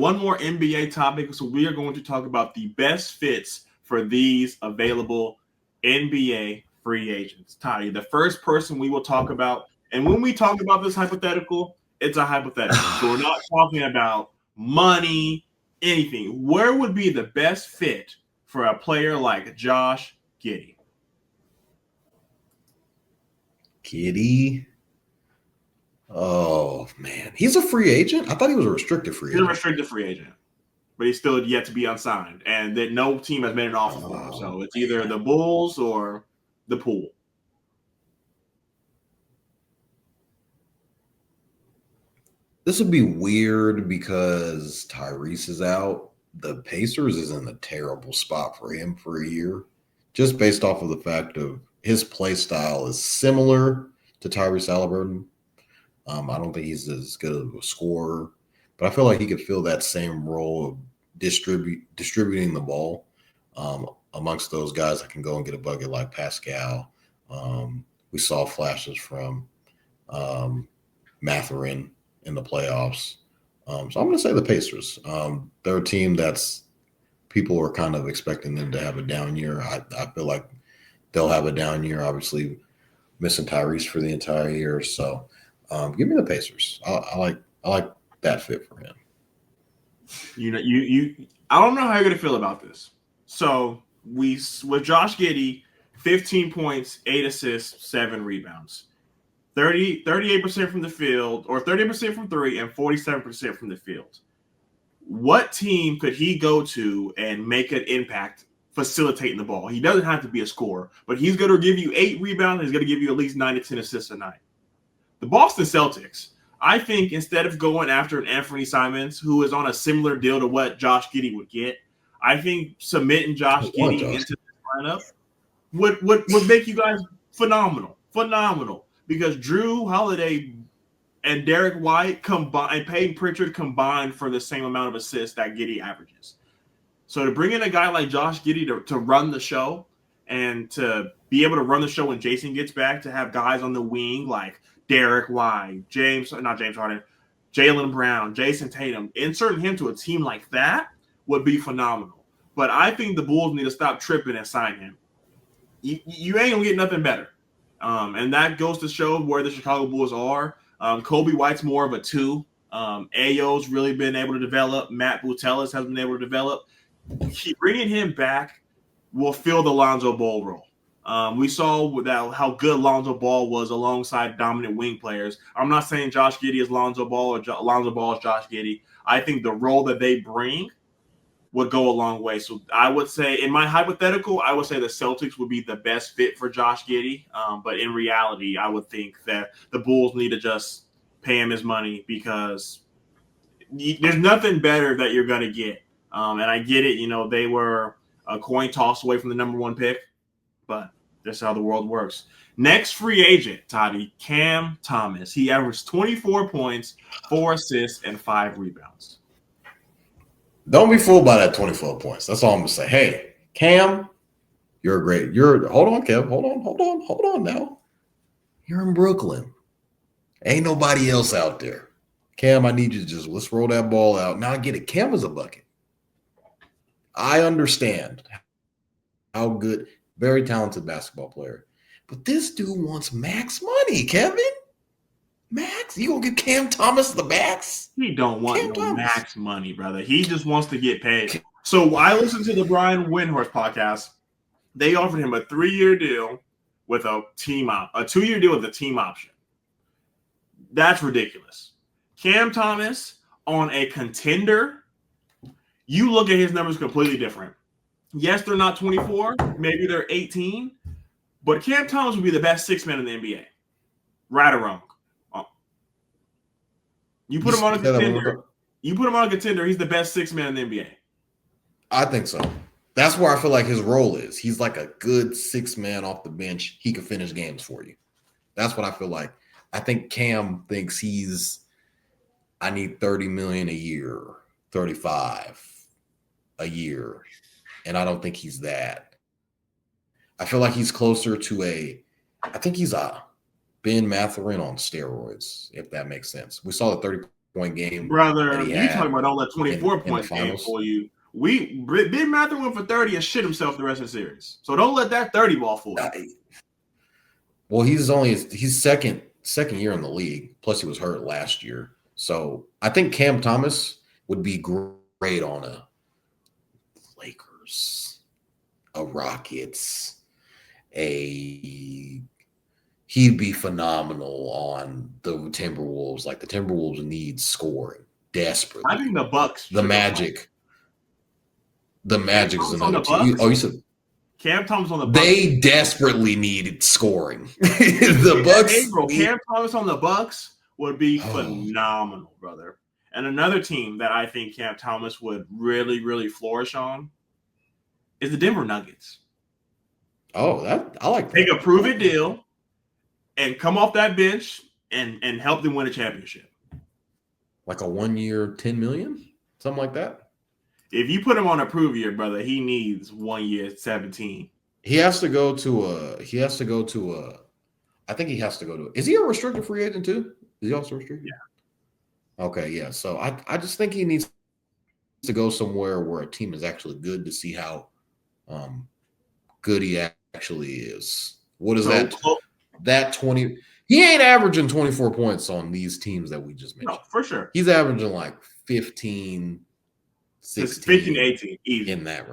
one more NBA topic. So we are going to talk about the best fits for these available NBA free agents. Toddy, the first person we will talk about, and when we talk about this hypothetical, it's a hypothetical. So we're not talking about money, anything. Where would be the best fit for a player like Josh Giddey? Giddey? Oh, man. He's a free agent? I thought he was a restricted free agent. He's a restricted free agent, but he's still yet to be unsigned, and that no team has made an offer for him. So it's either the Bulls or the Pool. This would be weird because Tyrese is out. The Pacers is in a terrible spot for him for a year, just based off of the fact of his play style is similar to Tyrese Halliburton. I don't think he's as good of a scorer, but I feel like he could fill that same role of distributing the ball amongst those guys that can go and get a bucket like Pascal. We saw flashes from Mathurin in the playoffs. So I'm going to say the Pacers. They're a team that's people are kind of expecting them to have a down year. I feel like they'll have a down year, obviously missing Tyrese for the entire year. So give me the Pacers. I like that fit for him. I don't know how you're gonna feel about this. So with Josh Giddey, 15 points, 8 assists, 7 rebounds, 38% from the field, or 30% from three, and 47% from the field. What team could he go to and make an impact facilitating the ball? He doesn't have to be a scorer, but he's going to give you 8 rebounds. He's going to give you at least 9 to 10 assists a night. The Boston Celtics, I think instead of going after an Anthony Simons, who is on a similar deal to what Josh Giddey would get, I think submitting Josh Giddey into the lineup would make you guys phenomenal. Because Drew Holiday and Derek White and Peyton Pritchard combined for the same amount of assists that Giddey averages. So to bring in a guy like Josh Giddey to run the show and to be able to run the show when Jason gets back, to have guys on the wing like Derek White, Jaylen Brown, Jason Tatum, inserting him to a team like that would be phenomenal. But I think the Bulls need to stop tripping and sign him. You ain't going to get nothing better. And that goes to show where the Chicago Bulls are. Kobe White's more of a 2. Ayo's really been able to develop. Matt Butelis has been able to develop. Bringing him back will fill the Lonzo Ball role. We saw how good Lonzo Ball was alongside dominant wing players. I'm not saying Josh Giddey is Lonzo Ball or Lonzo Ball is Josh Giddey. I think the role that they bring would go a long way. So I would say, in my hypothetical, I would say the Celtics would be the best fit for Josh Giddey. But in reality, I would think that the Bulls need to just pay him his money because there's nothing better that you're going to get. And I get it. They were a coin toss away from the number 1 pick, but that's how the world works. Next free agent, Toddy, Cam Thomas. He averaged 24 points, 4 assists, and 5 rebounds. Don't be fooled by that 24 points. That's all I'm going to say. Hey, Cam, hold on, Kev. Hold on now. You're in Brooklyn. Ain't nobody else out there. Cam, I need you to let's roll that ball out. Now I get it. Cam is a bucket. I understand how good, very talented basketball player. But this dude wants max money, Kevin. Max? You gonna give Cam Thomas the max? He don't want max money, brother. He just wants to get paid. So I listened to the Brian Windhorst podcast. They offered him a 3-year deal with a 2-year deal with a team option. That's ridiculous. Cam Thomas on a contender, you look at his numbers completely different. Yes, they're not 24, maybe they're 18, but Cam Thomas would be the best 6-man in the NBA. Right or wrong? You put him on a contender. He's the best 6-man in the NBA. I think so. That's where I feel like his role is. He's like a good 6-man off the bench. He can finish games for you. That's what I feel like. I think Cam thinks I need 30 million a year, 35 a year. And I don't think he's that. I feel like he's closer to I think he's a Ben Mathurin on steroids, if that makes sense. We saw the point game that Brother, he you talking had about don't let 24 in the point game finals. for you. Ben Matthew went for 30 and shit himself the rest of the series. So don't let that 30 ball fool you. Well, he's second year in the league. Plus, he was hurt last year. So I think Cam Thomas would be great on a Lakers, a Rockets, he'd be phenomenal on the Timberwolves. Like the Timberwolves need scoring desperately. I think the Bucks. The Magic Cam is Thomas on another the team. Bucks. Oh, you said Cam Thomas on the Bucks. they desperately needed scoring. The Bucks. Hey, bro, Cam Thomas on the Bucks would be phenomenal, brother. And another team that I think Cam Thomas would really, really flourish on is the Denver Nuggets. Oh, that I like that. Take a prove-it deal and come off that bench and help them win a championship. Like a 1 year, 10 million, something like that. If you put him on a prove year, brother, he needs 1 year, 17. He has to go to a. I think he has to go to. Is he a restricted free agent too? Is he also restricted? Yeah. Okay, yeah. So I just think he needs to go somewhere where a team is actually good to see how good he actually is. What is that? That 20. He ain't averaging 24 points on these teams that we just mentioned. No, for sure. He's averaging like 15, 16, 15, 18, easy. in that range.